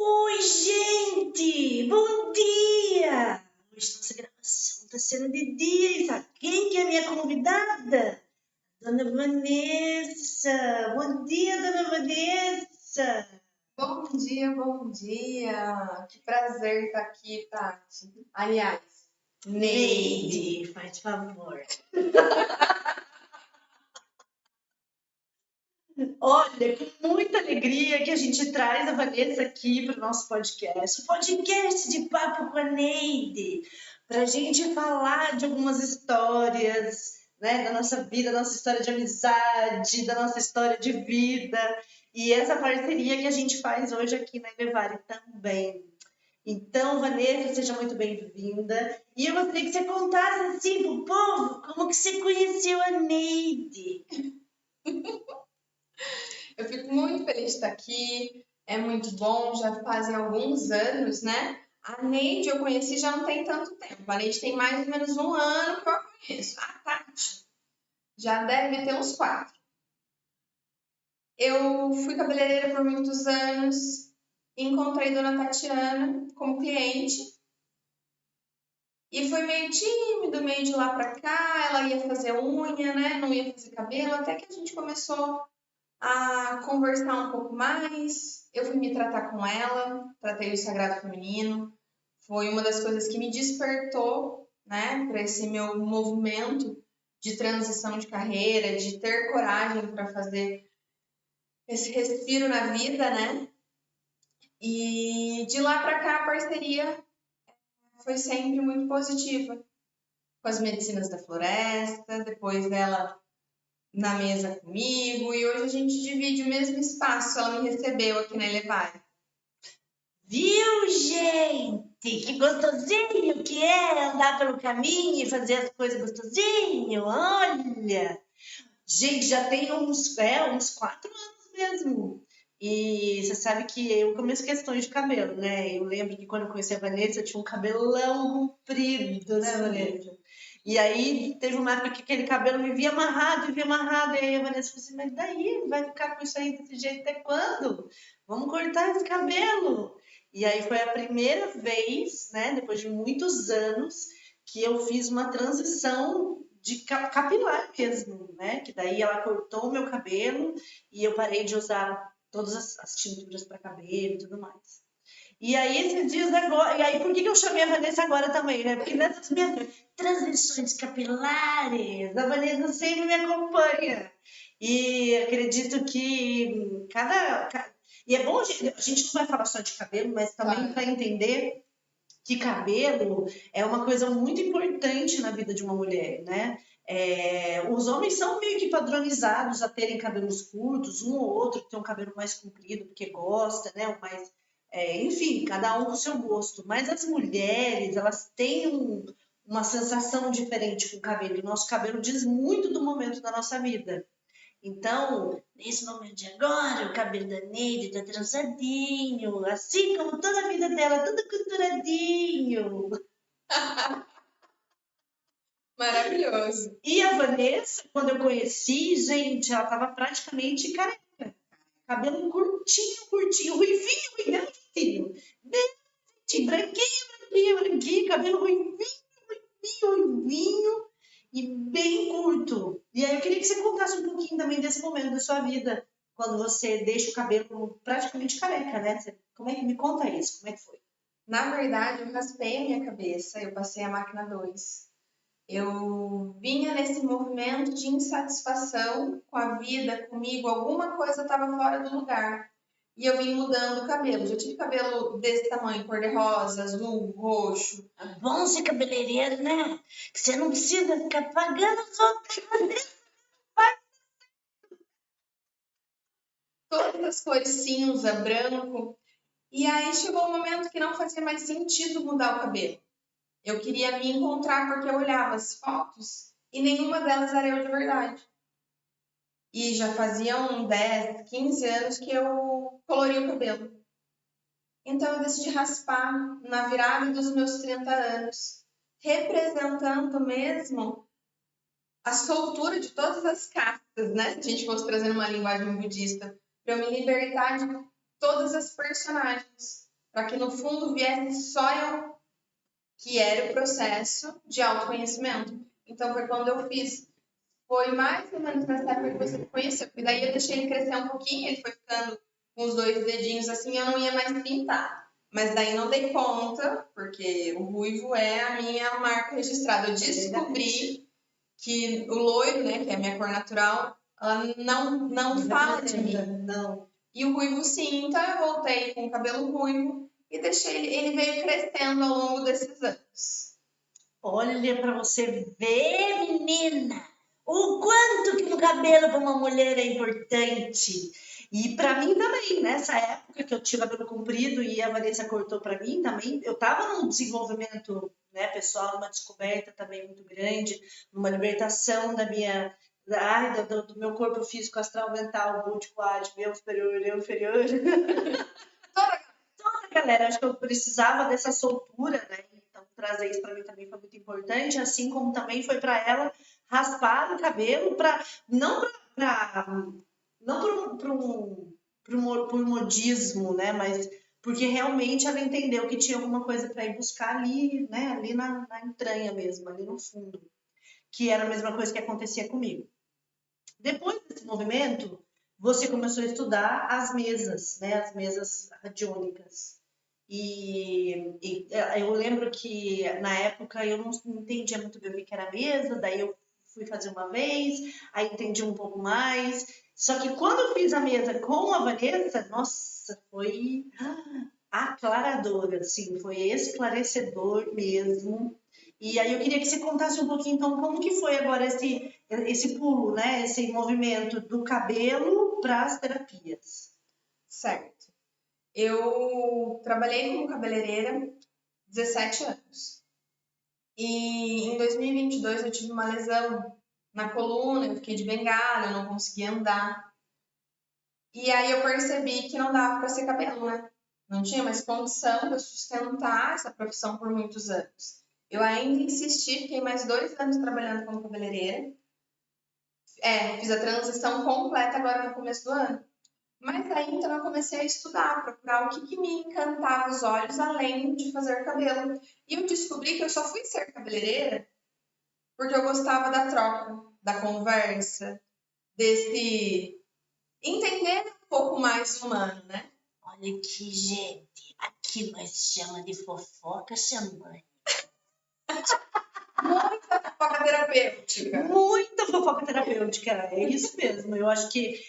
Oi, gente! Bom dia! Hoje nossa gravação está sendo de dia e sabe quem que é a minha convidada? Dona Vanessa! Bom dia, Dona Vanessa! Bom dia, bom dia. Que prazer estar aqui, Tati. Aliás, Neide, faz favor. Olha, com muita alegria que a gente traz a Vanessa aqui para o nosso podcast, o podcast de Papo com a Neide, para a gente falar de algumas histórias, né, da nossa vida, da nossa história de amizade, da nossa história de vida, e essa parceria que a gente faz hoje aqui na Elevare também. Então, Vanessa, seja muito bem-vinda. E eu gostaria que você contasse assim pro povo como que você conheceu a Neide. eu fico muito feliz de estar aqui. É muito bom, já fazem alguns anos, né? A Neide eu conheci já não tem tanto tempo. A Neide tem mais ou menos um ano que eu a conheço. A Tati já deve ter uns 4. Eu fui cabeleireira por muitos anos, encontrei Dona Tatiana como cliente. E foi meio tímido, meio de lá pra cá. Ela ia fazer unha, né? Não ia fazer cabelo. Até que a gente começou a conversar um pouco mais. Eu fui me tratar com ela, tratei o Sagrado Feminino. Foi uma das coisas que me despertou, né, para esse meu movimento de transição de carreira, de ter coragem para fazer esse respiro na vida, né? E de lá para cá a parceria foi sempre muito positiva com as medicinas da floresta, depois dela na mesa comigo, e hoje a gente divide o mesmo espaço. Ela me recebeu aqui na Elevare. Viu, gente? Que gostosinho que é andar pelo caminho e fazer as coisas gostosinho. Olha! Gente, já tem uns 4 anos mesmo. E você sabe que eu começo questões de cabelo, né? Eu lembro que quando eu conheci a Vanessa, eu tinha um cabelão comprido, né, Vanessa? E aí teve uma época que aquele cabelo me via amarrado, e aí a Vanessa falou assim, mas daí vai ficar com isso aí desse jeito até quando? Vamos cortar esse cabelo. E aí foi a primeira vez, né, depois de muitos anos, que eu fiz uma transição de capilar mesmo, né? Que daí ela cortou o meu cabelo e eu parei de usar todas as tinturas para cabelo e tudo mais. E aí, esses dias agora. E aí, por que eu chamei a Vanessa agora também, né? Porque nessas minhas transições capilares, a Vanessa sempre me acompanha. E acredito que E é bom, a gente não vai falar só de cabelo, mas também para entender que cabelo é uma coisa muito importante na vida de uma mulher, né? Os homens são meio que padronizados a terem cabelos curtos, um ou outro que tem um cabelo mais comprido porque gosta, né? Enfim, cada um com o seu gosto. Mas as mulheres, elas têm uma sensação diferente com o cabelo. E o nosso cabelo diz muito do momento da nossa vida. Então, nesse momento de agora, o cabelo da Neide tá trançadinho, assim como toda a vida dela, tudo costuradinho. Maravilhoso. E a Vanessa, quando eu conheci, gente, ela tava praticamente careca. Cabelo curtinho, curtinho, ruivinho, ruivinho. Bem branquinho, cabelo ruivinho, ruivinho e bem curto. E aí eu queria que você contasse um pouquinho também desse momento da sua vida, quando você deixa o cabelo praticamente careca, né? Como é que me conta isso? Como é que foi? Na verdade, eu raspei a minha cabeça, eu passei a máquina 2. Eu vinha nesse movimento de insatisfação com a vida, comigo, alguma coisa estava fora do lugar. E eu vim mudando o cabelo. Já tive cabelo desse tamanho, cor-de-rosa, azul, roxo. É bom ser cabeleireiro, né? Que você não precisa ficar pagando os outros. Todas as cores cinza, branco. E aí chegou um momento que não fazia mais sentido mudar o cabelo. Eu queria me encontrar porque eu olhava as fotos e nenhuma delas era eu de verdade. E já faziam 10, 15 anos que eu colori o cabelo. Então eu decidi raspar na virada dos meus 30 anos, representando mesmo a soltura de todas as castas, né? Se a gente fosse trazendo uma linguagem budista, para eu me libertar de todas as personagens. para que no fundo viesse só eu, que era o processo de autoconhecimento. Então foi quando eu fiz. Foi mais ou menos nessa época que você me conheceu. E daí eu deixei ele crescer um pouquinho, ele foi ficando com os 2 dedinhos assim, eu não ia mais pintar. Mas daí não dei conta, porque o ruivo é a minha marca registrada. Eu descobri que o loiro, né, que é a minha cor natural, ela não fala de mim. Não. E o ruivo sim, então eu voltei com o cabelo ruivo e deixei ele veio crescendo ao longo desses anos. Olha para você ver, menina, o quanto que o cabelo para uma mulher é importante. E para mim também, nessa época que eu tinha cabelo comprido e a Vanessa cortou para mim também, eu estava num desenvolvimento, né, pessoal, numa descoberta também muito grande, numa libertação da minha, do meu corpo físico, astral, mental, multiquad, meu superior, eu inferior. Toda a galera, acho que eu precisava dessa soltura, né? Então trazer isso para mim também foi muito importante, assim como também foi para ela raspar o cabelo para não por modismo, né? Mas porque realmente ela entendeu que tinha alguma coisa para ir buscar ali, né? Ali na entranha mesmo, ali no fundo, que era a mesma coisa que acontecia comigo. Depois desse movimento, você começou a estudar as mesas, né? As mesas radiônicas. E eu lembro que na época eu não entendia muito bem o que era mesa, daí eu fui fazer uma vez, aí entendi um pouco mais. Só que quando eu fiz a mesa com a Vanessa, nossa, foi aclarador, assim, foi esclarecedor mesmo. E aí eu queria que você contasse um pouquinho, então, como que foi agora esse pulo, né? Esse movimento do cabelo para as terapias. Certo. Eu trabalhei como cabeleireira 17 anos. E em 2022 eu tive uma lesão na coluna, eu fiquei de bengala, eu não conseguia andar. E aí eu percebi que não dava para ser cabelo, né? Não tinha mais condição de eu sustentar essa profissão por muitos anos. Eu ainda insisti, fiquei mais 2 anos trabalhando como cabeleireira. Fiz a transição completa agora no começo do ano. Mas aí então eu comecei a estudar, procurar o que me encantava os olhos além de fazer cabelo. E eu descobri que eu só fui ser cabeleireira porque eu gostava da troca, da conversa, desse entender um pouco mais humano, né? Olha aqui, gente, aqui nós chama de fofoca chamante. Muita fofoca terapêutica. Muita fofoca terapêutica, é isso mesmo. Eu acho que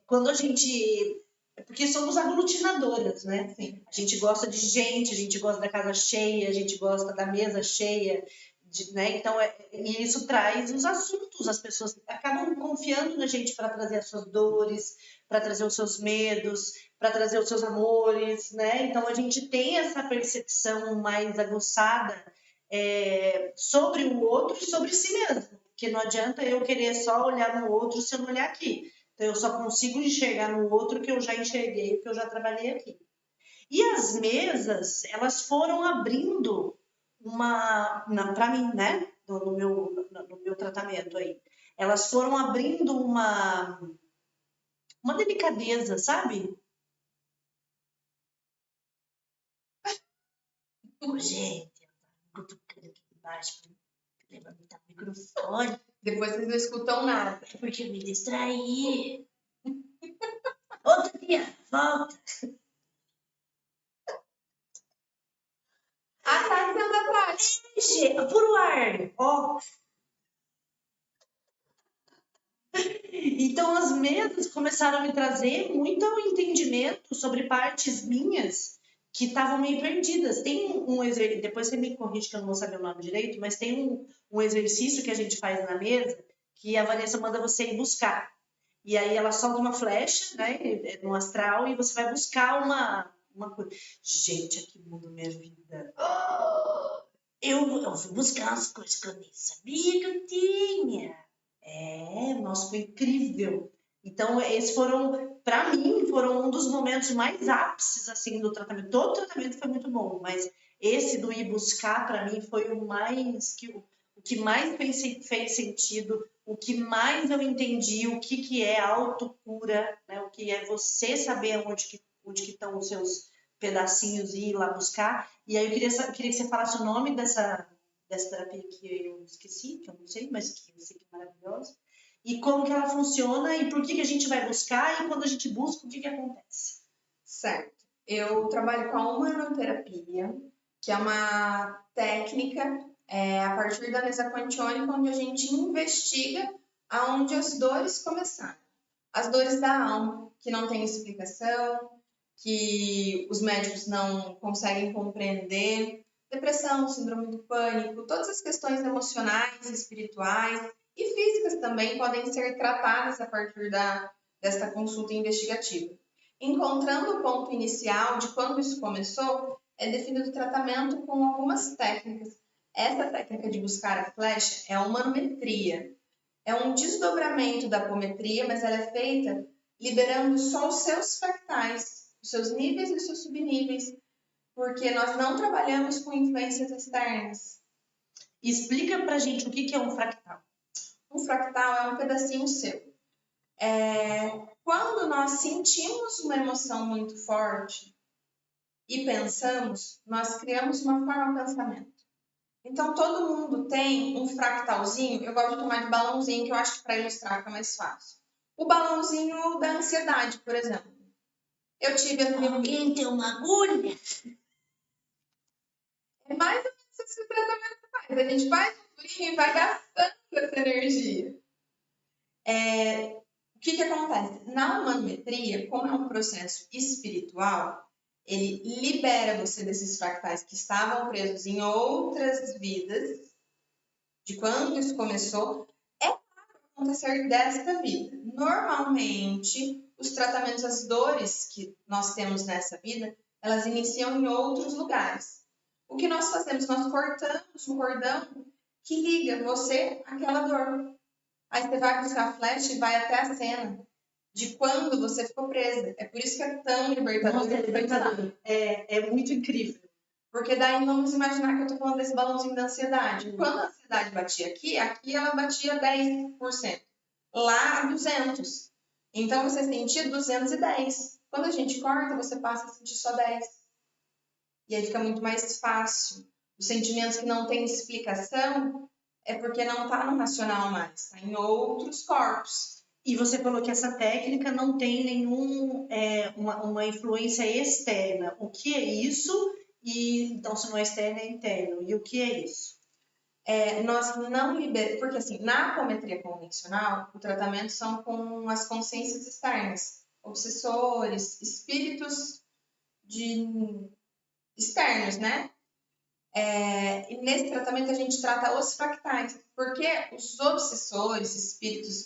quando a gente. Porque somos aglutinadoras, né? Sim. A gente gosta de gente, a gente gosta da casa cheia, a gente gosta da mesa cheia, né? Então, e isso traz os assuntos, as pessoas acabam confiando na gente para trazer as suas dores, para trazer os seus medos, para trazer os seus amores, né? Então, a gente tem essa percepção mais aguçada sobre o outro e sobre si mesmo, porque não adianta eu querer só olhar no outro se eu não olhar aqui. Então, eu só consigo enxergar no outro que eu já enxerguei, que eu já trabalhei aqui. E as mesas, elas foram abrindo para mim, né, no meu tratamento aí, elas foram abrindo uma delicadeza, sabe? Gente, eu tô cutucando aqui embaixo para levantar o microfone. Depois vocês não escutam nada. Porque eu me distraí. Outro dia, volta. Tá sendo a prática. Puro ar. Ó. Então, as mesas começaram a me trazer muito entendimento sobre partes minhas que estavam meio perdidas. Tem um exercício, depois você me corrige que eu não vou saber o nome direito, mas tem um exercício que a gente faz na mesa que a Vanessa manda você ir buscar. E aí ela solta uma flecha, né, no astral, e você vai buscar uma coisa. Gente, aqui muda minha vida. Eu fui buscar as coisas que eu nem sabia que eu tinha. Nossa, foi incrível. Então, esses foram, para mim, foram um dos momentos mais ápices, assim, do tratamento. Todo o tratamento foi muito bom, mas esse do ir buscar, para mim, foi o que mais fez sentido, o que mais eu entendi, o que é autocura, né? O que é você saber onde que estão os seus pedacinhos e ir lá buscar. E aí eu queria que você falasse o nome dessa terapia que eu esqueci, que eu não sei, mas que eu sei que é maravilhosa. E como que ela funciona e por que a gente vai buscar e quando a gente busca, o que acontece? Certo. Eu trabalho com a humanoterapia, que é uma técnica a partir da mesa quantiônica, onde a gente investiga aonde as dores começaram. As dores da alma, que não tem explicação, que os médicos não conseguem compreender, depressão, síndrome do pânico, todas as questões emocionais, espirituais e físicas também podem ser tratadas a partir desta consulta investigativa. Encontrando o ponto inicial de quando isso começou, é definido o tratamento com algumas técnicas. Essa técnica de buscar a flecha é a humanometria. É um desdobramento da apometria, mas ela é feita liberando só os seus fractais, os seus níveis e os seus subníveis, porque nós não trabalhamos com influências externas. Explica pra gente o que é um fractal. Um fractal é um pedacinho seu. Quando nós sentimos uma emoção muito forte e pensamos, nós criamos uma forma de pensamento. Então, todo mundo tem um fractalzinho, eu gosto de chamar de balãozinho, que eu acho que para ilustrar fica mais fácil. O balãozinho da ansiedade, por exemplo. Eu tive Alguém tem uma agulha? É mais ou menos isso que o tratamento faz. A gente faz um furinho e vai gastando essa energia. O que acontece? Na humanometria, como é um processo espiritual, ele libera você desses fractais que estavam presos em outras vidas, de quando isso começou, é acontecer desta vida. Normalmente, os tratamentos, as dores que nós temos nessa vida, elas iniciam em outros lugares. O que nós fazemos? Nós cortamos um cordão que liga você àquela dor. Aí você vai buscar a flecha e vai até a cena de quando você ficou presa. É por isso que é tão libertador. Nossa, é libertador. É muito incrível. Porque daí vamos imaginar que eu tô falando desse balãozinho da ansiedade. Quando a ansiedade batia aqui ela batia 10%. Lá, 200%. Então, você sentia 210. Quando a gente corta, você passa a sentir só 10. E aí fica muito mais fácil. Os sentimentos que não têm explicação é porque não está no racional mais, está em outros corpos. E você falou que essa técnica não tem uma influência externa. O que é isso? E então, se não é externo, é interno. E o que é isso? Nós não liberamos, porque assim, na apometria convencional, o tratamento são com as consciências externas, obsessores, espíritos externos, né? E nesse tratamento a gente trata os fractais, porque os obsessores, espíritos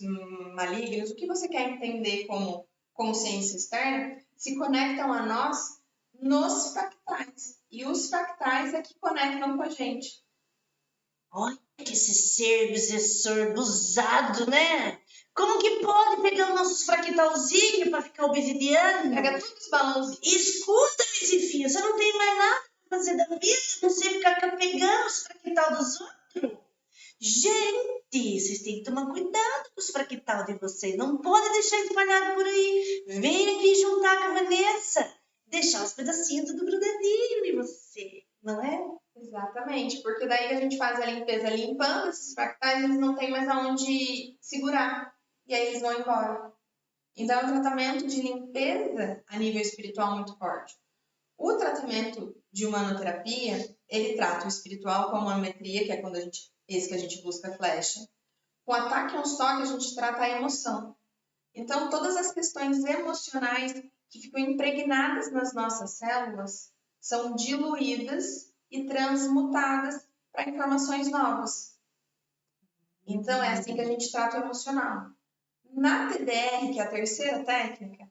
malignos, o que você quer entender como consciência externa, se conectam a nós nos fractais. E os fractais é que conectam com a gente. Olha que esse ser obsessor abusado, né? Como que pode pegar os nossos fractalzinhos para ficar obsidiando? Pega todos os balões. Escuta-me, Zifia, você não tem mais nada para fazer da vida, você ficar pegando os fractal dos outros. Gente, vocês têm que tomar cuidado com os fractal de vocês. Não pode deixar espalhado por aí. Vem aqui juntar com a Vanessa. Deixar os pedacinhos tudo grudadinho em você, não é? Exatamente, porque daí que a gente faz a limpeza limpando esses fractais, eles não têm mais aonde segurar. E aí eles vão embora. Então, é um tratamento de limpeza a nível espiritual muito forte. O tratamento de humanoterapia, ele trata o espiritual com a humanometria, que é quando esse que a gente busca a flecha. Com ataque a toque, a gente trata a emoção. Então, todas as questões emocionais que ficam impregnadas nas nossas células são diluídas e transmutadas para informações novas. Então, é assim que a gente trata o emocional. Na TDR, que é a terceira técnica,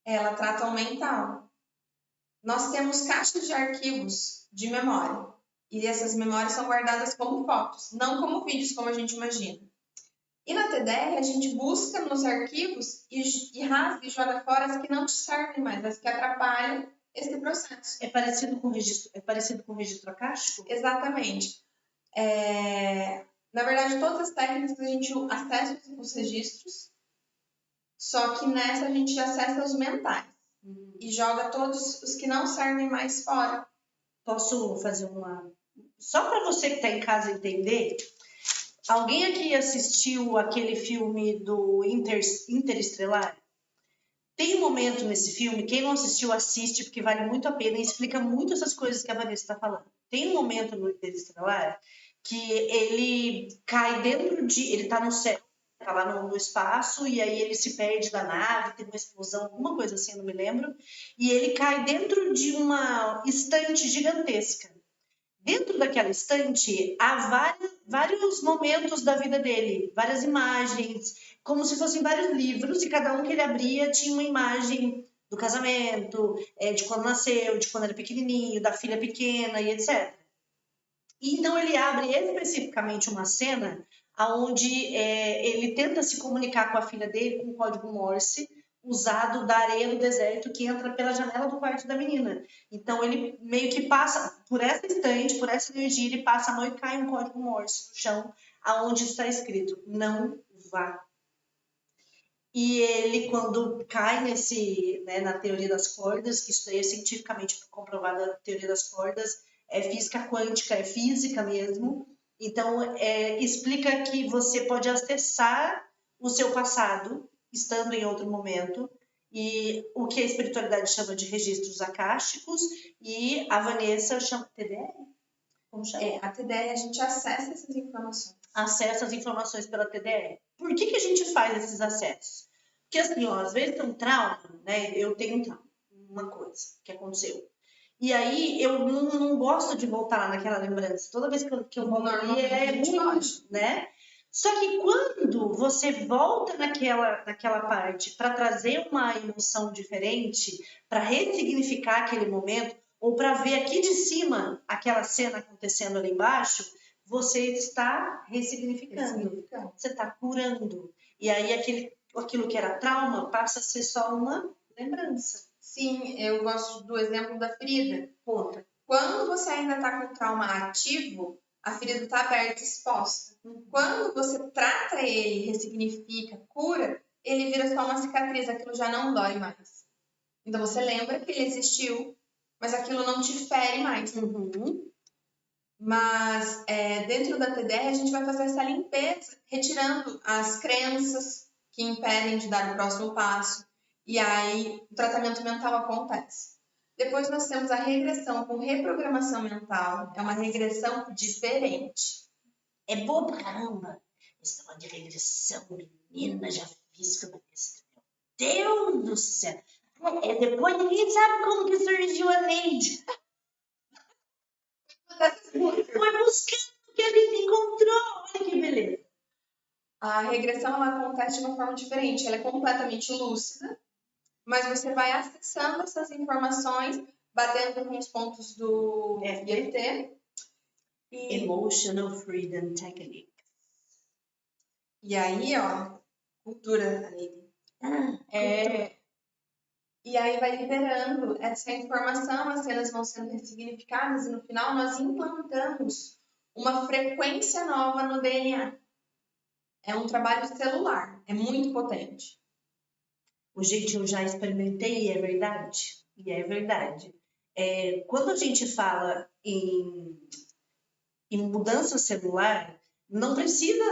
ela trata o mental. Nós temos caixas de arquivos de memória. E essas memórias são guardadas como fotos, não como vídeos, como a gente imagina. E na TDR, a gente busca nos arquivos e rasga e joga fora as que não te servem mais, as que atrapalham esse processo. É parecido com registro acástico? Exatamente. Na verdade, todas as técnicas a gente acessa os registros, só que nessa a gente acessa os mentais. e joga todos os que não servem mais fora. Posso fazer uma... Só para você que está em casa entender, alguém aqui assistiu aquele filme do Interestelar? Tem um momento nesse filme, quem não assistiu, assiste, porque vale muito a pena e explica muito essas coisas que a Vanessa está falando. Tem um momento no Interestelar que ele cai dentro de... Ele está no céu, está lá no espaço, e aí ele se perde da nave, tem uma explosão, alguma coisa assim, não me lembro, e ele cai dentro de uma estante gigantesca. Dentro daquela estante há vários momentos da vida dele, várias imagens, como se fossem vários livros, e cada um que ele abria tinha uma imagem do casamento, de quando nasceu, de quando era pequenininho, da filha pequena e etc. E então ele abre especificamente uma cena onde ele tenta se comunicar com a filha dele com o código Morse, usado da areia do deserto que entra pela janela do quarto da menina. Então ele meio que passa por essa estante, por essa energia, ele passa a mão e cai um código Morse no chão, aonde está escrito: não vá. E ele, quando cai na teoria das cordas, que isso daí é cientificamente comprovado, a teoria das cordas é física quântica, é física mesmo. Então, explica que você pode acessar o seu passado, estando em outro momento, e o que a espiritualidade chama de registros akáshicos, e a Vanessa chama TDR? Como chama? A TDR, a gente acessa essas informações. Acessa as informações pela TDR. Por que a gente faz esses acessos? Porque assim, às vezes tem um trauma, né? Eu tenho um trauma, uma coisa que aconteceu. E aí eu não gosto de voltar lá naquela lembrança. Toda vez que eu volto ali é ruim, né? Só que quando você volta naquela parte para trazer uma emoção diferente, para ressignificar aquele momento, ou para ver aqui de cima aquela cena acontecendo ali embaixo, você está ressignificando, você está curando. E aí aquilo que era trauma passa a ser só uma lembrança. Sim, eu gosto do exemplo da ferida. Conta. Quando você ainda está com o trauma ativo, a ferida está aberta e exposta. Quando você trata ele, ressignifica, cura, ele vira só uma cicatriz, aquilo já não dói mais. Então você lembra que ele existiu, mas aquilo não te fere mais. Mas dentro da TDR a gente vai fazer essa limpeza, retirando as crenças que impedem de dar o próximo passo. E aí o tratamento mental acontece. Depois nós temos a regressão com reprogramação mental. É uma regressão diferente. É boa pra caramba. Esse negócio de regressão, menina, já fiz com a Vanessa. Meu Deus do céu. Depois ninguém sabe como que surgiu a Neide. Foi buscando o que ele encontrou. Olha que beleza. A regressão ela acontece de uma forma diferente. Ela é completamente lúcida, mas você vai acessando essas informações, batendo com os pontos do EFT. Emotional Freedom Technique. E aí, ó, cultura, e aí vai liberando essa informação, as cenas vão sendo ressignificadas e no final nós implantamos uma frequência nova no DNA. É um trabalho celular, é muito potente. Gente, eu já experimentei e é verdade. E é verdade. Quando a gente fala em mudança celular, não precisa...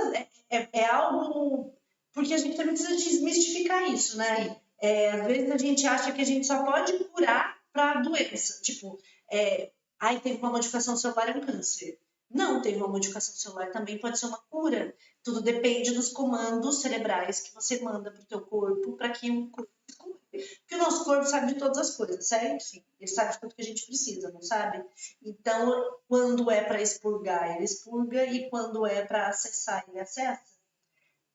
É algo... Porque a gente também precisa desmistificar isso, né? Às vezes a gente acha que a gente só pode curar para doença. Tipo, teve uma modificação celular, é um câncer. Não, teve uma modificação celular, também pode ser uma cura. Tudo depende dos comandos cerebrais que você manda para o teu corpo para que o corpo se cure. Porque o nosso corpo sabe de todas as coisas, certo? Sim. Ele sabe de tudo que a gente precisa, não sabe? Então, quando é para expurgar, ele expurga, e quando é para acessar, ele acessa.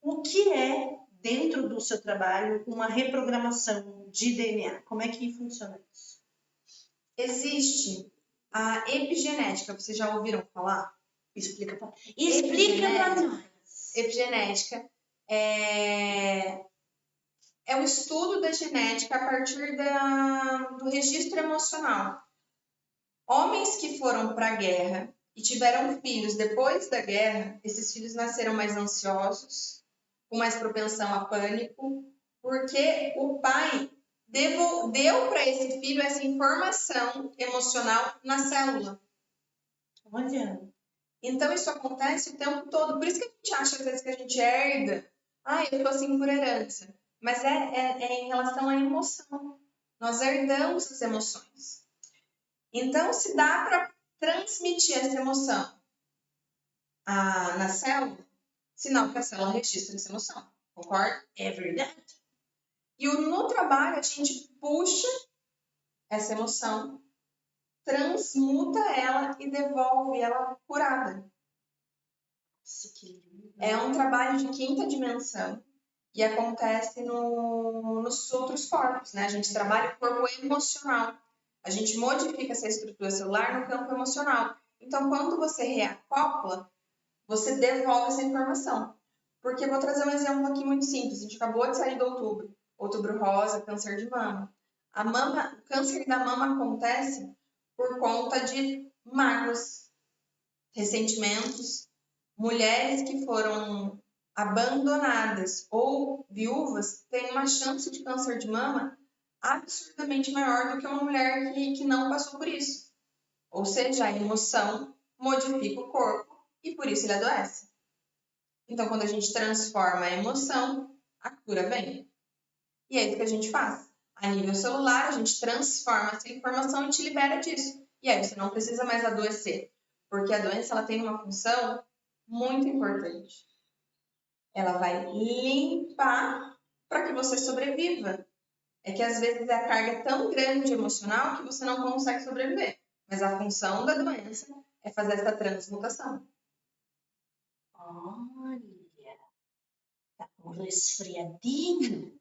O que é, dentro do seu trabalho, uma reprogramação de DNA? Como é que funciona isso? Existe a epigenética, vocês já ouviram falar? Explica para nós. Epigenética é o estudo da genética a partir do registro emocional. Homens que foram para a guerra e tiveram filhos depois da guerra, esses filhos nasceram mais ansiosos, com mais propensão a pânico, porque o pai deu para esse filho essa informação emocional na célula. Olha. Então, isso acontece o tempo todo. Por isso que a gente acha, às vezes, que a gente herda. Eu tô assim por herança. Mas é em relação à emoção. Nós herdamos as emoções. Então, se dá para transmitir essa emoção na célula, sinal que a célula registra essa emoção. Concorda? É verdade. E no trabalho, a gente puxa essa emoção, transmuta ela e devolve ela curada. Isso que lindo. É um trabalho de 5ª dimensão e acontece nos outros corpos, né? A gente trabalha o corpo emocional. A gente modifica essa estrutura celular no campo emocional. Então, quando você reacopla, você devolve essa informação. Porque eu vou trazer um exemplo aqui muito simples. A gente acabou de sair do outubro. Outubro rosa, câncer de mama. O câncer da mama acontece por conta de mágoas, ressentimentos, mulheres que foram abandonadas ou viúvas têm uma chance de câncer de mama absurdamente maior do que uma mulher que não passou por isso. Ou seja, a emoção modifica o corpo e por isso ele adoece. Então, quando a gente transforma a emoção, a cura vem. E é isso que a gente faz. A nível celular, a gente transforma essa informação e te libera disso. E aí você não precisa mais adoecer. Porque a doença ela tem uma função muito importante. Ela vai limpar para que você sobreviva. É que às vezes a carga é tão grande emocional que você não consegue sobreviver. Mas a função da doença é fazer essa transmutação. Olha, tá com um resfriadinho.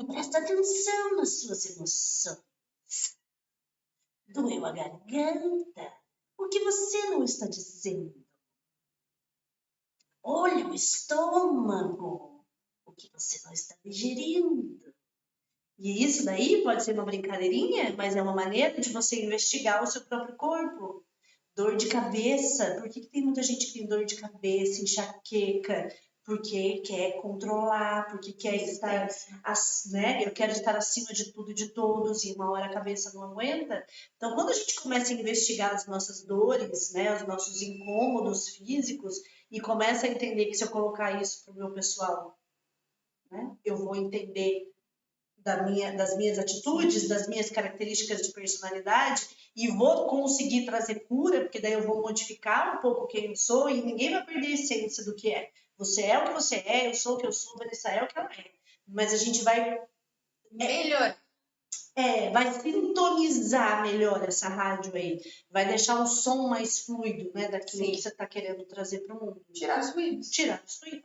Presta atenção nas suas emoções. Doeu a garganta. O que você não está dizendo? Olha o estômago. O que você não está digerindo? E isso daí pode ser uma brincadeirinha, mas é uma maneira de você investigar o seu próprio corpo. Dor de cabeça. Por que tem muita gente que tem dor de cabeça, enxaqueca? Porque quer controlar, porque quer estar, né? Eu quero estar acima de tudo e de todos, e uma hora a cabeça não aguenta. Então, quando a gente começa a investigar as nossas dores, né? Os nossos incômodos físicos, e começa a entender que se eu colocar isso para o meu pessoal, né? Eu vou entender das minhas atitudes, das minhas características de personalidade e vou conseguir trazer cura, porque daí eu vou modificar um pouco quem eu sou e ninguém vai perder a essência do que é. Você é o que você é, eu sou o que eu sou, Vanessa é o que ela é. Mas a gente vai... Melhor. Vai sintonizar melhor essa rádio aí. Vai deixar o som mais fluido, né, daquilo que você está querendo trazer para o mundo. Tirar os ruídos. Tirar os ruídos.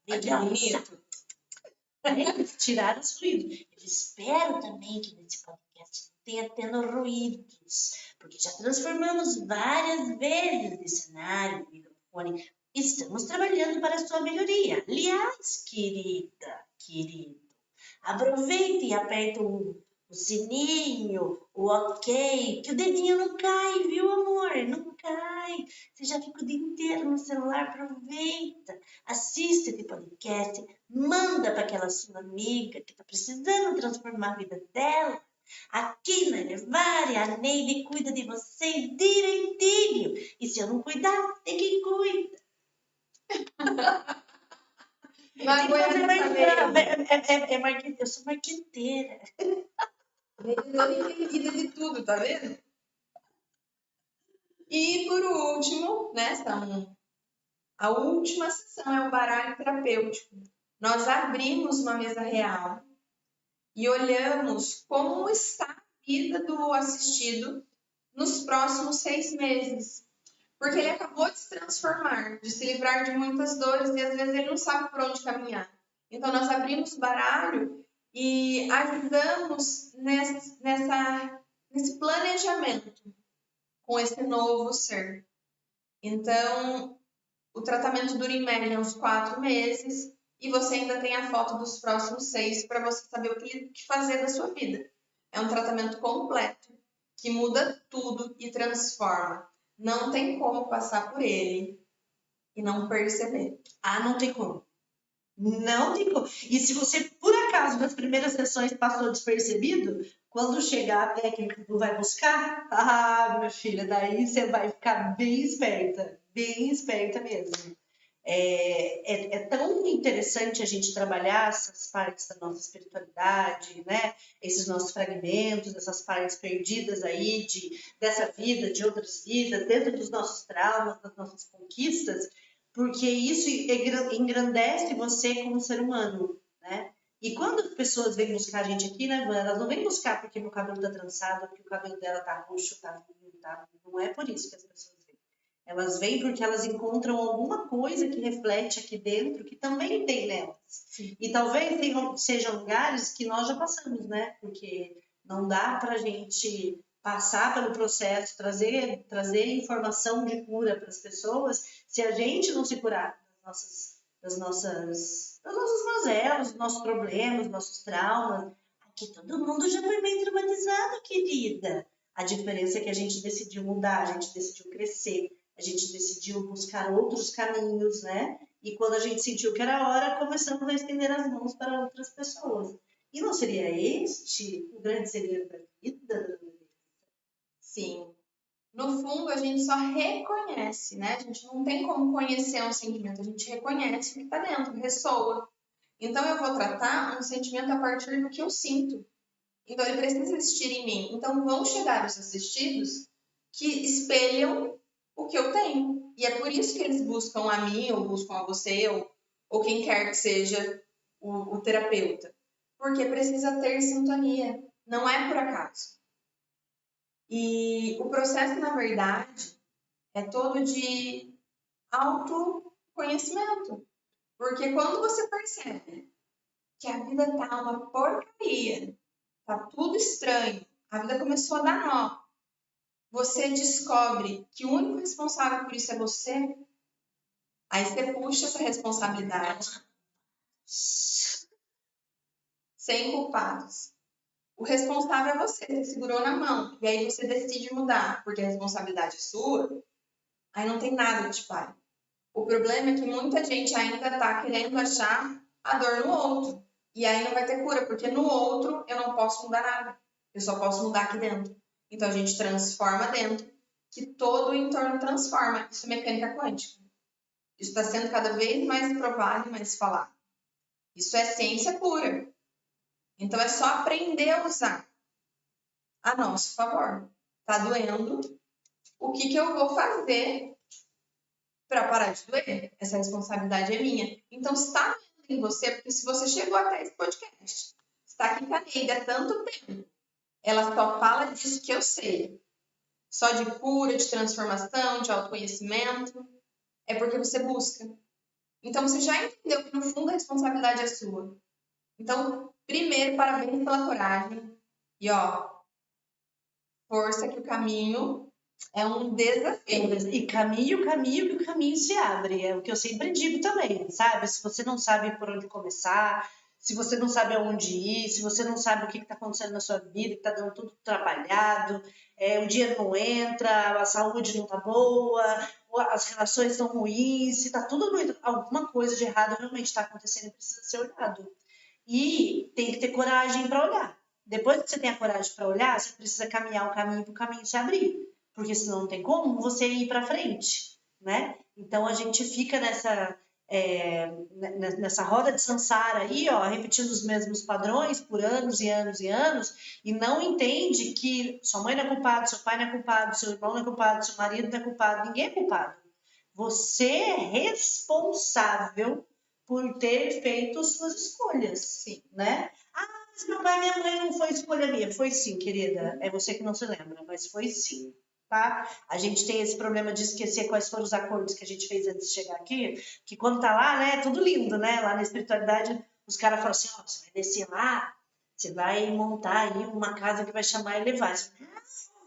Que bonito. Tirar os ruídos. Eu espero também que nesse podcast tenha tendo ruídos, porque já transformamos várias vezes de cenário, microfone. Estamos trabalhando para a sua melhoria. Aliás, querido, aproveite e aperte o sininho, o ok, que o dedinho não cai, viu, amor? Não cai. Você já fica o dia inteiro no celular, aproveita. Assiste esse podcast, manda para aquela sua amiga que está precisando transformar a vida dela. Aqui na Elevária, a Neide cuida de você direitinho. E se eu não cuidar, tem quem cuida. Eu sou marqueteira. Entendida de tudo, tá vendo? E por último, né, a última sessão é o baralho terapêutico. Nós abrimos uma mesa real e olhamos como está a vida do assistido nos próximos 6 meses. Porque ele acabou de se transformar, de se livrar de muitas dores e às vezes ele não sabe por onde caminhar. Então nós abrimos o baralho e ajudamos nesse planejamento com esse novo ser. Então, o tratamento dura em média uns 4 meses e você ainda tem a foto dos próximos 6 para você saber o que fazer da sua vida. É um tratamento completo que muda tudo e transforma. Não tem como passar por ele e não perceber. Não tem como. Não tem como. E se você, por acaso, caso das primeiras sessões passou despercebido, quando chegar a técnica que tu vai buscar, minha filha, daí você vai ficar bem esperta mesmo. É tão interessante a gente trabalhar essas partes da nossa espiritualidade, né? Esses nossos fragmentos, essas partes perdidas aí dessa vida, de outras vidas, dentro dos nossos traumas, das nossas conquistas, porque isso engrandece você como ser humano, né? E quando as pessoas vêm buscar a gente aqui, né, Van? Elas não vêm buscar porque meu cabelo tá trançado, porque o cabelo dela tá roxo, tá vinho, tá... Não é por isso que as pessoas vêm. Elas vêm porque elas encontram alguma coisa que reflete aqui dentro que também tem nelas. Sim. E talvez sejam lugares que nós já passamos, né? Porque não dá pra gente passar pelo processo, trazer informação de cura para as pessoas se a gente não se curar das nossas mazelas, dos nossos problemas, dos nossos traumas. Aqui todo mundo já foi bem traumatizado, querida. A diferença é que a gente decidiu mudar, a gente decidiu crescer, a gente decidiu buscar outros caminhos, né? E quando a gente sentiu que era a hora, começamos a estender as mãos para outras pessoas. E não seria este o grande segredo da vida? Sim. No fundo, a gente só reconhece, né? A gente não tem como conhecer um sentimento, a gente reconhece o que está dentro, ressoa. Então, eu vou tratar um sentimento a partir do que eu sinto. Então, ele precisa existir em mim. Então, vão chegar os assistidos que espelham o que eu tenho. E é por isso que eles buscam a mim, ou buscam a você, ou quem quer que seja o terapeuta. Porque precisa ter sintonia. Não é por acaso. E o processo, na verdade, é todo de autoconhecimento. Porque quando você percebe que a vida tá uma porcaria, tá tudo estranho, a vida começou a dar nó, você descobre que o único responsável por isso é você, aí você puxa essa responsabilidade sem culpados. O responsável é você, você segurou na mão, e aí você decide mudar, porque a responsabilidade é sua, aí não tem nada que te pare. O problema é que muita gente ainda está querendo achar a dor no outro. E aí não vai ter cura, porque no outro eu não posso mudar nada. Eu só posso mudar aqui dentro. Então a gente transforma dentro, que todo o entorno transforma. Isso é mecânica quântica. Isso está sendo cada vez mais provado e mais falado. Isso é ciência pura. Então é só aprender a usar a nosso favor. Tá doendo? O que eu vou fazer para parar de doer? Essa responsabilidade é minha. Então, se está doendo em você, porque se você chegou até esse podcast, está aqui com a Neida há tanto tempo, ela só fala disso que eu sei. Só de cura, de transformação, de autoconhecimento. É porque você busca. Então, você já entendeu que, no fundo, a responsabilidade é sua. Então, primeiro, parabéns pela coragem. E, força que o caminho é um desafio. E caminho que o caminho se abre. É o que eu sempre digo também, sabe? Se você não sabe por onde começar, se você não sabe aonde ir, se você não sabe o que está acontecendo na sua vida, que está dando tudo trabalhado, o dinheiro não entra, a saúde não está boa, as relações estão ruins, se está tudo alguma coisa de errado realmente está acontecendo, precisa ser olhado. E tem que ter coragem para olhar. Depois que você tem a coragem para olhar, você precisa caminhar o caminho para o caminho se abrir, porque senão não tem como você ir para frente, né? Então a gente fica nessa roda de samsara aí, repetindo os mesmos padrões por anos e anos e anos, e não entende que sua mãe não é culpada, seu pai não é culpado, seu irmão não é culpado, seu marido não é culpado, ninguém é culpado. Você é responsável por ter feito suas escolhas, Sim. né? Mas meu pai e minha mãe não foi escolha minha. Foi sim, querida. É você que não se lembra, mas foi sim, tá? A gente tem esse problema de esquecer quais foram os acordos que a gente fez antes de chegar aqui, que quando tá lá, né, é tudo lindo, né? Lá na espiritualidade, os caras falam assim, você vai descer lá, você vai montar aí uma casa que vai chamar Elevais.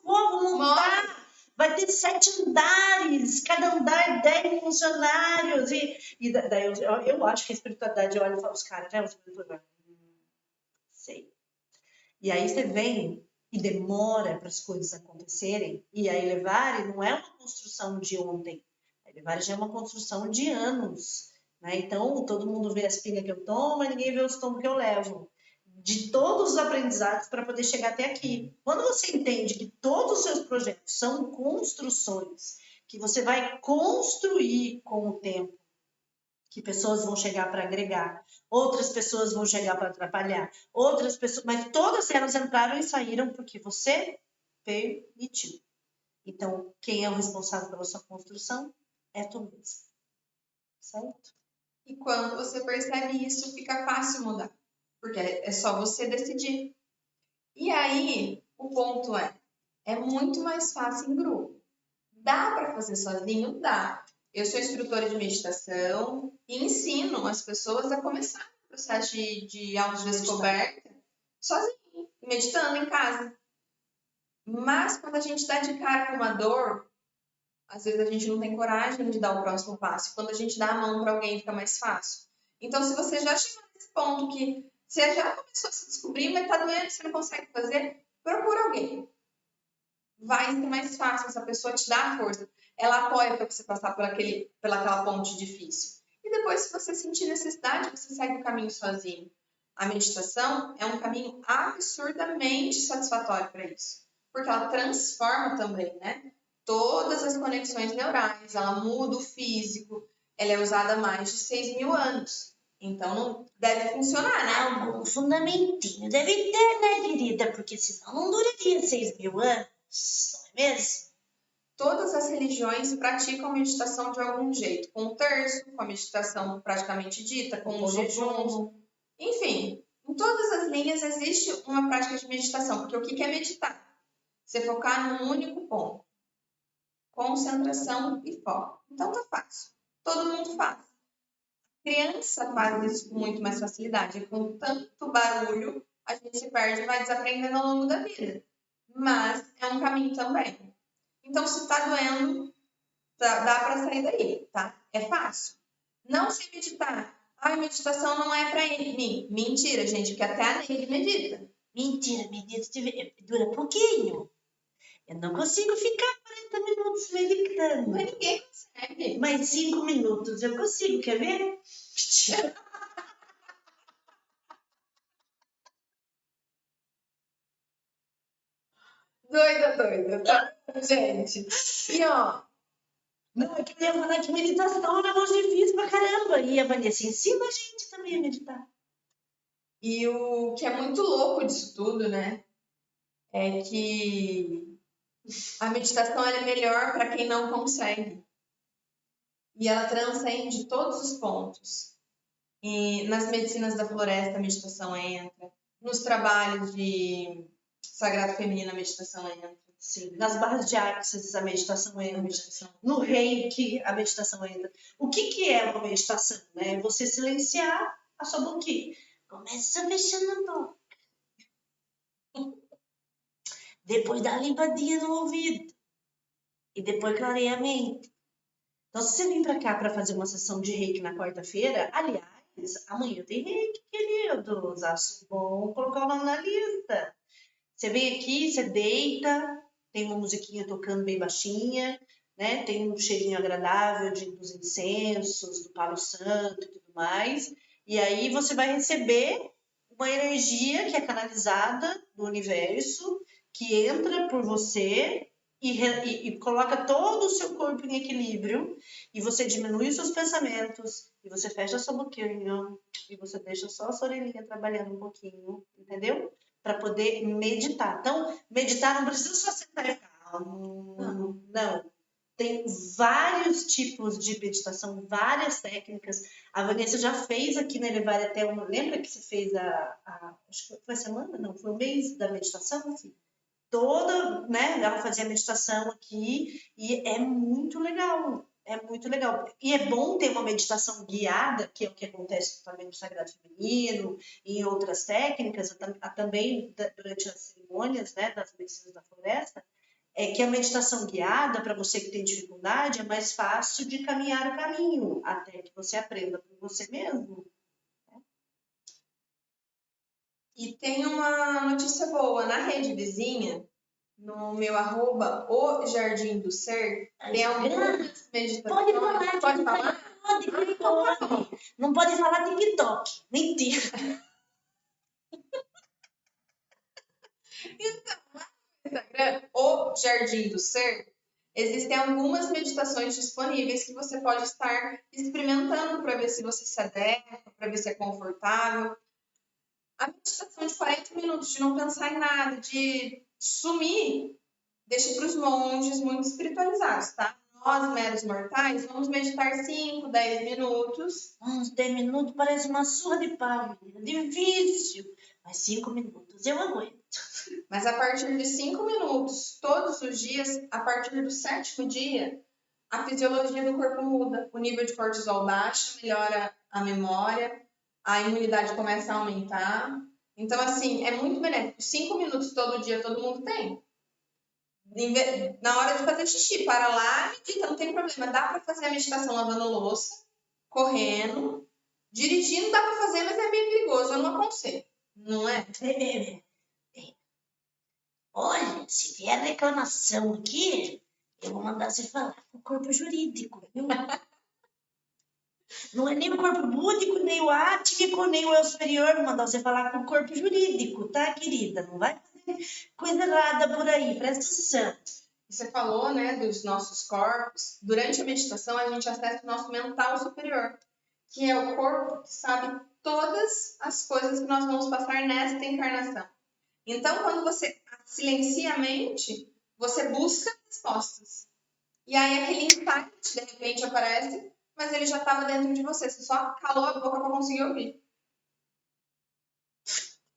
Vou montar! Vai ter 7 andares, cada andar 10 funcionários. E daí eu acho que a espiritualidade olha e fala, os caras, né? Sei. E aí você vem e demora para as coisas acontecerem. E a Elevare não é uma construção de ontem. A Elevare já é uma construção de anos. Né? Então, todo mundo vê as pilhas que eu tomo, mas ninguém vê os tomos que eu levo. de todos os aprendizados para poder chegar até aqui. Quando você entende que todos os seus projetos são construções, que você vai construir com o tempo, que pessoas vão chegar para agregar, outras pessoas vão chegar para atrapalhar, outras pessoas, mas todas elas entraram e saíram porque você permitiu. Então, quem é o responsável pela sua construção é tu mesmo. Certo? E quando você percebe isso, fica fácil mudar. Porque é só você decidir. E aí, o ponto é muito mais fácil em grupo. Dá para fazer sozinho? Dá. Eu sou instrutora de meditação e ensino as pessoas a começar o processo de autodescoberta sozinho, meditando em casa. Mas quando a gente dá de cara com uma dor, às vezes a gente não tem coragem de dar o próximo passo. Quando a gente dá a mão para alguém, fica mais fácil. Então, se você já chegou nesse ponto que você já começou a se descobrir, mas tá doendo, você não consegue fazer, procura alguém. Vai ser mais fácil, essa pessoa te dá a força. Ela apoia para você passar pelaquela ponte difícil. E depois, se você sentir necessidade, você segue o caminho sozinho. A meditação é um caminho absurdamente satisfatório para isso. Porque ela transforma também, né? Todas as conexões neurais, ela muda o físico, ela é usada há mais de 6.000 anos. Então, não deve funcionar, né? Algum fundamentinho deve ter, né, querida? Porque senão não duraria 6.000 anos, não é mesmo? Todas as religiões praticam meditação de algum jeito, com o terço, com a meditação praticamente dita, com o jejum. Enfim, em todas as linhas existe uma prática de meditação, porque o que é meditar? Você focar num único ponto. Concentração e foco. Então tá fácil. Todo mundo faz. Criança faz isso com muito mais facilidade. Com tanto barulho, a gente se perde e vai desaprendendo ao longo da vida. Mas é um caminho também. Então, se tá doendo, dá para sair daí, tá? É fácil. Não sei meditar. A meditação não é para mim. Mentira, gente, porque até a Neide medita. Mentira, dura pouquinho. Eu não consigo ficar 40 minutos meditando. Mas ninguém consegue. Mas 5 minutos eu consigo, quer ver? Doida, tá? Gente. E ó, não, é que eu ia falar que meditação é um negócio difícil pra caramba. E a Vanessa ensina a gente também a meditar. E o que é muito louco disso tudo, né? É que a meditação é melhor para quem não consegue. E ela transcende todos os pontos. E nas medicinas da floresta, a meditação entra. Nos trabalhos de sagrado feminino, a meditação entra. Sim. Nas barras de axis, a meditação entra. No reiki, a meditação entra. O que é uma meditação? Né? Você silenciar a sua boquinha. Começa fechando a boca. Depois dá uma limpadinha no ouvido. E depois clareia a mente. Então, se você vir para cá para fazer uma sessão de reiki na quarta-feira, aliás, amanhã tem reiki, queridos. Acho bom colocar o nome na lista. Você vem aqui, você deita, tem uma musiquinha tocando bem baixinha, né? Tem um cheirinho agradável dos incensos, do palo santo e tudo mais. E aí você vai receber uma energia que é canalizada do universo, que entra por você e coloca todo o seu corpo em equilíbrio, e você diminui os seus pensamentos, e você fecha a sua boquinha, e você deixa só a sua orelhinha trabalhando um pouquinho, entendeu? Para poder meditar. Então, meditar não precisa só sentar e ficar. Não. Tem vários tipos de meditação, várias técnicas. A Vanessa já fez aqui na Elevare até uma. Lembra que você fez acho que foi a semana? Não, foi o mês da meditação? Assim. Toda, né? Ela fazia meditação aqui e é muito legal. É muito legal. E é bom ter uma meditação guiada, que é o que acontece também no Sagrado Feminino e em outras técnicas, também durante as cerimônias, né, das medicinas da floresta, é que a meditação guiada, para você que tem dificuldade, é mais fácil de caminhar o caminho, até que você aprenda por você mesmo. E tem uma notícia boa, na rede vizinha, no meu @ o Jardim do Ser, tem algumas meditações. Pode falar? Pode. Não pode falar TikTok. Mentira. Então, lá no Instagram, o Jardim do Ser, existem algumas meditações disponíveis que você pode estar experimentando para ver se você se adequa, para ver se é confortável. A meditação de 40 minutos, de não pensar em nada, de sumir, deixa para os monges muito espiritualizados, tá? Nós, meros mortais, vamos meditar 5, 10 minutos. Uns 10 minutos parece uma surra de pau, menina. Difícil. Mas 5 minutos eu aguento. Mas a partir de 5 minutos, todos os dias, a partir do 7º dia, a fisiologia do corpo muda. O nível de cortisol baixa, melhora a memória, a imunidade começa a aumentar. Então, assim, é muito benéfico. 5 minutos todo dia todo mundo tem. Na hora de fazer xixi, para lá, medita, não tem problema. Dá para fazer a meditação lavando louça, correndo, dirigindo dá para fazer, mas é meio perigoso, eu não aconselho. Não é? Olha, se vier reclamação aqui, eu vou mandar você falar com o corpo jurídico, viu? Não é nem o corpo búdico, nem o átmico, nem o eu superior. Vou mandar você falar com o corpo jurídico, tá, querida? Não vai fazer coisa errada por aí, presta atenção. Você falou, né, dos nossos corpos. Durante a meditação, a gente acessa o nosso mental superior, que é o corpo que sabe todas as coisas que nós vamos passar nesta encarnação. Então, quando você silencia a mente, você busca respostas. E aí aquele insight, de repente, aparece, mas ele já estava dentro de você. Você só calou a boca para conseguir ouvir.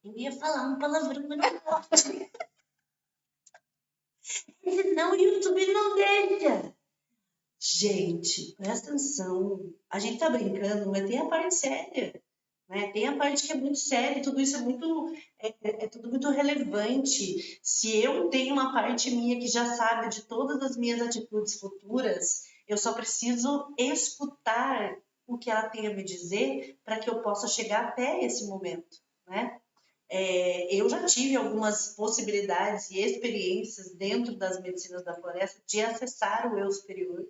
Eu ia falar um palavrão, mas não pode. Não, o YouTube não deixa. Gente, presta atenção. A gente tá brincando, mas tem a parte séria. Né? Tem a parte que é muito séria, tudo isso é tudo muito relevante. Se eu tenho uma parte minha que já sabe de todas as minhas atitudes futuras, eu só preciso escutar o que ela tem a me dizer para que eu possa chegar até esse momento, né? Eu já tive algumas possibilidades e experiências dentro das medicinas da floresta de acessar o eu superior.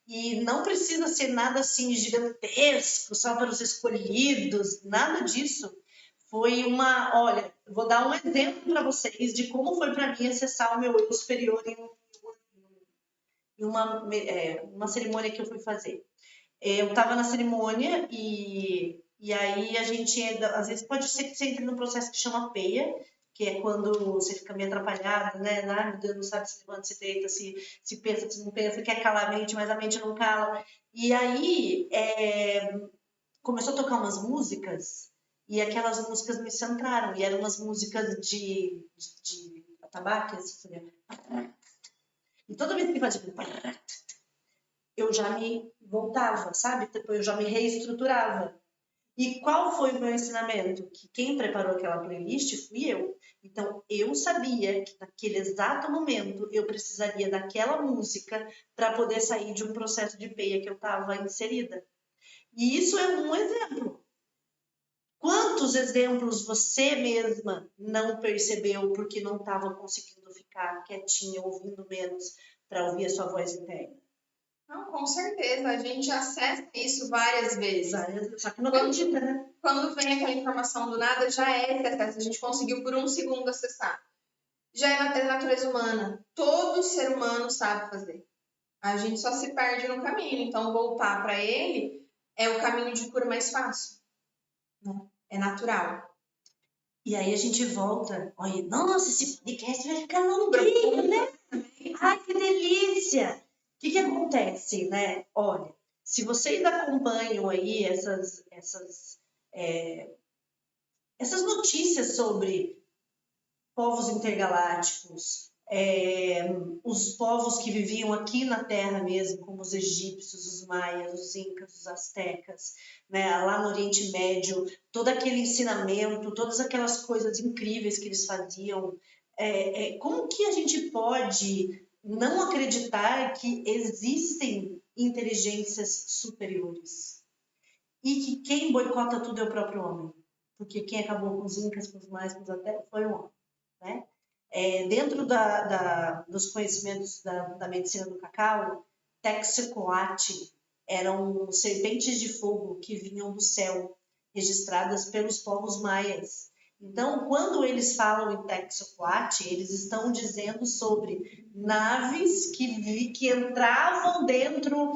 E não precisa ser nada assim gigantesco, só para os escolhidos, nada disso. Foi uma. Olha, vou dar um exemplo para vocês de como foi para mim acessar o meu eu superior em uma cerimônia que eu fui fazer. Eu estava na cerimônia e aí a gente, às vezes pode ser que você entre num processo que chama peia, que é quando você fica meio atrapalhado, né? Ah, meu Deus, não sabe se levanta, se deita, se pensa, se não pensa, quer calar a mente, mas a mente não cala. E aí começou a tocar umas músicas e aquelas músicas me centraram, e eram umas músicas de atabaque, assim, e toda vez que fazia eu já me voltava, sabe? Depois eu já me reestruturava. E qual foi o meu ensinamento? Que quem preparou aquela playlist fui eu. Então, eu sabia que naquele exato momento eu precisaria daquela música para poder sair de um processo de peia que eu estava inserida. E isso é um exemplo. Quantos exemplos você mesma não percebeu porque não estava conseguindo ficar quietinha, ouvindo menos, para ouvir a sua voz interna? Não, com certeza. A gente acessa isso várias vezes. Só que não acredita, né? Quando vem aquela informação do nada, já é esse acesso. A gente conseguiu por um segundo acessar. Já é natureza humana. Todo ser humano sabe fazer. A gente só se perde no caminho. Então, voltar para ele é o caminho de cura mais fácil. Né? É natural. E aí a gente volta. Olha, nossa, esse podcast vai ficar longuinho, né? Ai, que delícia! O que acontece, né? Olha, se vocês acompanham aí essas notícias sobre povos intergalácticos, os povos que viviam aqui na Terra mesmo, como os egípcios, os maias, os incas, os astecas, né, lá no Oriente Médio, todo aquele ensinamento, todas aquelas coisas incríveis que eles faziam, como que a gente pode não acreditar que existem inteligências superiores? E que quem boicota tudo é o próprio homem. Porque quem acabou com os incas, com os maias, com os astecas, foi o homem. Né? Dentro dos conhecimentos da medicina do cacau, Texcoate eram serpentes de fogo que vinham do céu, registradas pelos povos maias. Então, quando eles falam em Texocoate, eles estão dizendo sobre naves que entravam dentro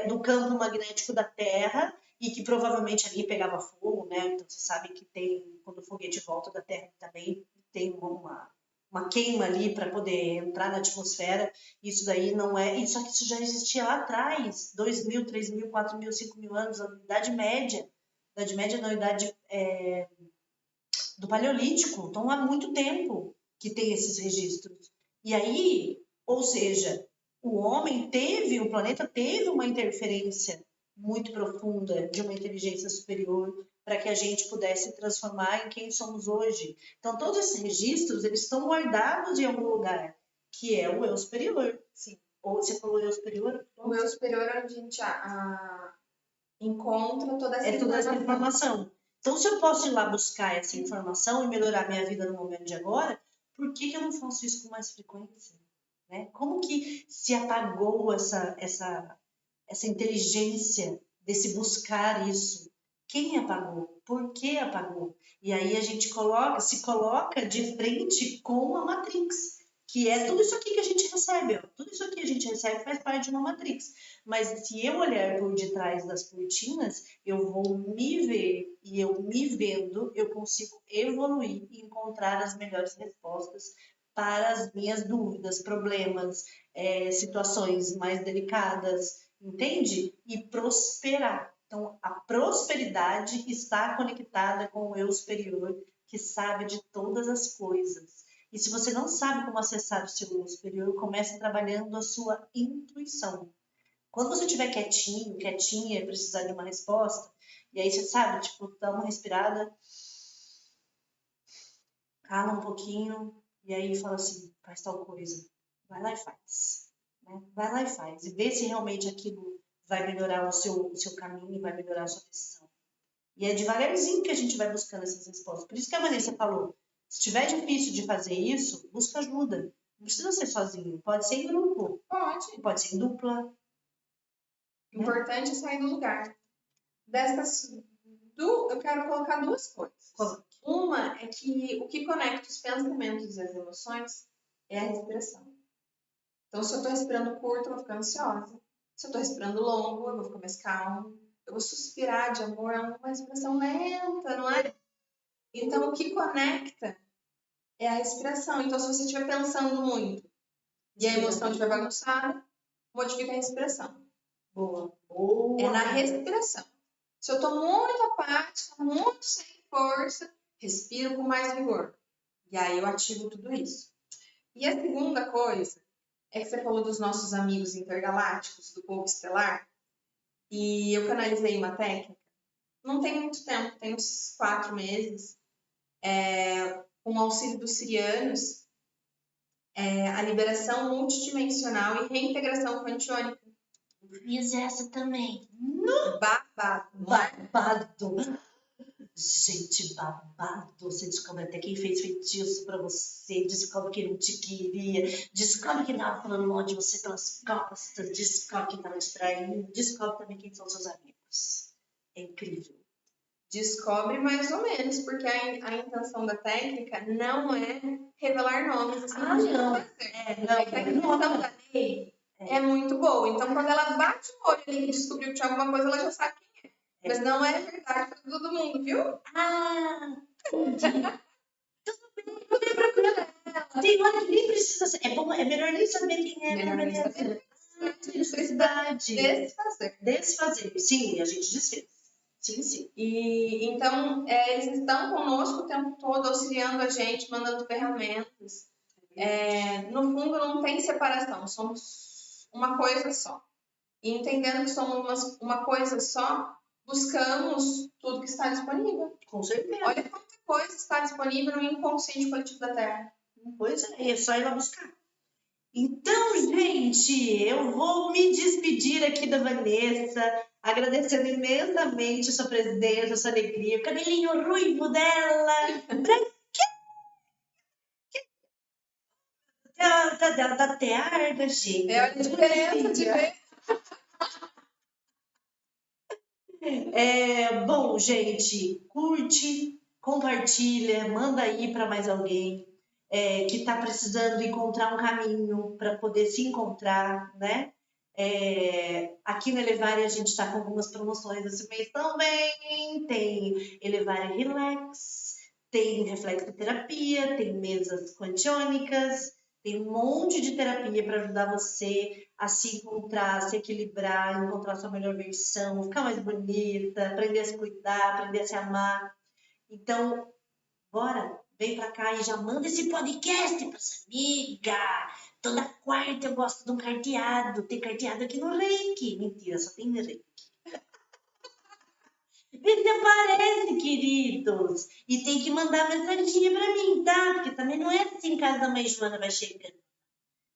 do campo magnético da Terra e que provavelmente ali pegava fogo, né? Então, você sabe que quando o foguete volta da Terra também tem uma queima ali para poder entrar na atmosfera. Isso daí não é... Só que isso já existia lá atrás, 2.000, 3.000, 4.000, 5.000 anos, na Idade Média. Idade Média não, Idade do Paleolítico. Então, há muito tempo que tem esses registros. E aí, ou seja, o planeta teve uma interferência muito profunda de uma inteligência superior para que a gente pudesse transformar em quem somos hoje. Então, todos esses registros, eles estão guardados em algum lugar, que é o eu superior. Sim. Ou você falou eu superior? O eu superior é onde a gente encontra toda essa informação. Então, se eu posso ir lá buscar essa informação e melhorar minha vida no momento de agora, por que eu não faço isso com mais frequência? Né? Como que se apagou essa inteligência desse buscar isso? Quem apagou? Por que apagou? E aí a gente se coloca de frente com a Matrix, que é tudo isso aqui que a gente recebe. Ó. Tudo isso aqui que a gente recebe faz parte de uma Matrix. Mas se eu olhar por detrás das cortinas, eu vou me ver e eu me vendo, eu consigo evoluir e encontrar as melhores respostas para as minhas dúvidas, problemas, situações mais delicadas, entende? E prosperar. Então, a prosperidade está conectada com o eu superior, que sabe de todas as coisas. E se você não sabe como acessar o seu eu superior, comece trabalhando a sua intuição. Quando você estiver quietinho, quietinha, precisar de uma resposta, e aí você sabe, tipo, dá uma respirada, cala um pouquinho, e aí fala assim, faz tal coisa. Vai lá e faz. Né? Vai lá e faz. E vê se realmente aquilo vai melhorar o seu caminho e vai melhorar a sua decisão. E é devagarzinho que a gente vai buscando essas respostas. Por isso que a Vanessa falou, se estiver difícil de fazer isso, busca ajuda. Não precisa ser sozinho, pode ser em grupo. Pode ser em dupla. Importante é sair do lugar. Eu quero colocar duas coisas. Coloque. Uma é que o que conecta os pensamentos e as emoções é a respiração. Então, se eu estou respirando curto, eu vou ficar ansiosa. Se eu estou respirando longo, eu vou ficar mais calmo. Eu vou suspirar de amor, é uma respiração lenta, não é? Então, o que conecta é a respiração. Então, se você estiver pensando muito e a emoção estiver bagunçada, modifica a respiração. Boa. É na respiração. Se eu estou muito apática, muito sem força, respiro com mais vigor. E aí eu ativo tudo isso. E a segunda coisa é que você falou dos nossos amigos intergalácticos, do povo estelar, e eu canalizei uma técnica. Não tem muito tempo, tem uns 4 meses, com o auxílio dos sirianos, a liberação multidimensional e reintegração quantiônica. Fiz essa também. Babado. Babado. Gente, babado. Você descobre até quem fez feitiço pra você. Descobre que não te queria. Descobre que tava falando mal de você pelas costas. Descobre que tava te traindo. Descobre também quem são seus amigos. É incrível. Descobre mais ou menos, porque a intenção da técnica não é revelar nomes. Não. Não. É que a intenção da lei é muito boa. Então, quando ela bate o olho ali e descobriu que tinha alguma coisa, ela já sabe quem é. Mas não é verdade para todo mundo, viu? Entendi. Tudo bem, tranquilo. Tem hora que nem precisa ser. É melhor nem saber quem é. Melhor nem saber. Necessidade. Desfazer. Sim, a gente desfez. Sim. E então, eles estão conosco o tempo todo, auxiliando a gente, mandando ferramentas. No fundo, não tem separação, somos uma coisa só. E entendendo que somos uma coisa só, buscamos tudo que está disponível. Com certeza. Olha quanta coisa está disponível no inconsciente coletivo da Terra. Pois é só ir lá buscar. Então, gente, eu vou me despedir aqui da Vanessa, agradecendo imensamente a sua presença, a sua alegria, o cabelinho ruivo dela, da até arda, gente. É a diferença de ver. Bom, gente, curte, compartilha, manda aí para mais alguém que está precisando encontrar um caminho para poder se encontrar, né? Aqui na Elevare a gente está com algumas promoções esse mês também. Tem Elevare Relax, tem reflexoterapia, tem mesas quantiônicas, tem um monte de terapia para ajudar você a se encontrar, se equilibrar, encontrar sua melhor versão, ficar mais bonita, aprender a se cuidar, aprender a se amar. Então, bora, vem pra cá e já manda esse podcast pras amigas. Toda quarta eu gosto de um carteado. Tem carteado aqui no Reiki. Mentira, só tem Reiki. Vê se aparece, queridos. E tem que mandar mensaginha pra mim, tá? Porque também não é assim que a casa da mãe Joana vai chegando.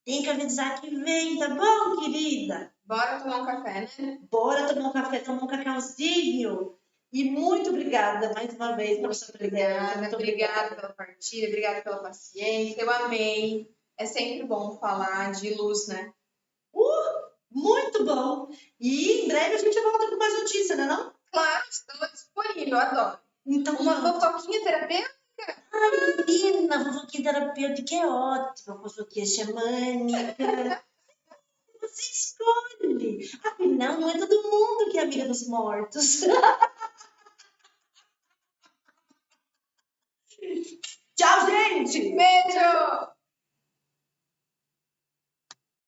Tem que avisar que vem, tá bom, querida? Bora tomar um café, né? Bora tomar um café, tomar um cacauzinho. E muito obrigada mais uma vez pela sua presença. Muito obrigada pela partilha, obrigada pela paciência. Eu amei. É sempre bom falar de luz, né? Muito bom. E em breve a gente volta com mais notícia, né não? Claro, estou disponível, adoro. Então, uma fofoquinha terapêutica? Ai, menina, fofoquinha terapêutica é ótima. Fofoquinha xamânica. Você escolhe. Afinal, não é todo mundo que é amiga dos mortos. Tchau, gente! Beijo!